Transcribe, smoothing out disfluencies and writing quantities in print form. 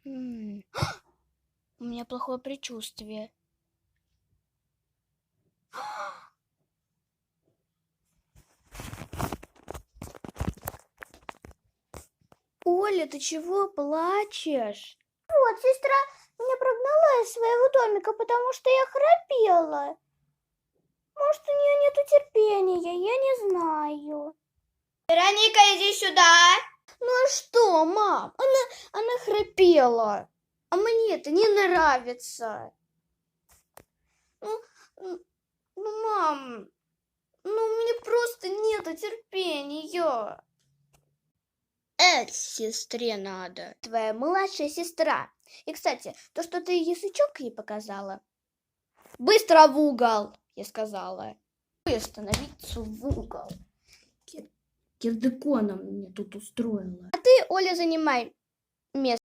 У меня плохое предчувствие. Оля, ты чего плачешь? Вот, сестра меня прогнала из своего домика, потому что я храпела. Может, у нее нету терпения, я не знаю. Вероника, иди сюда. Ну а что, мам? Она храпела. А мне это не нравится. Мам, мне просто нету терпения. Сестре надо. Твоя младшая сестра. И, кстати, то, что ты язычок ей показала. Быстро в угол, я сказала. Становиться в угол. Кирдыконом мне тут устроила. А ты, Оля, занимай место.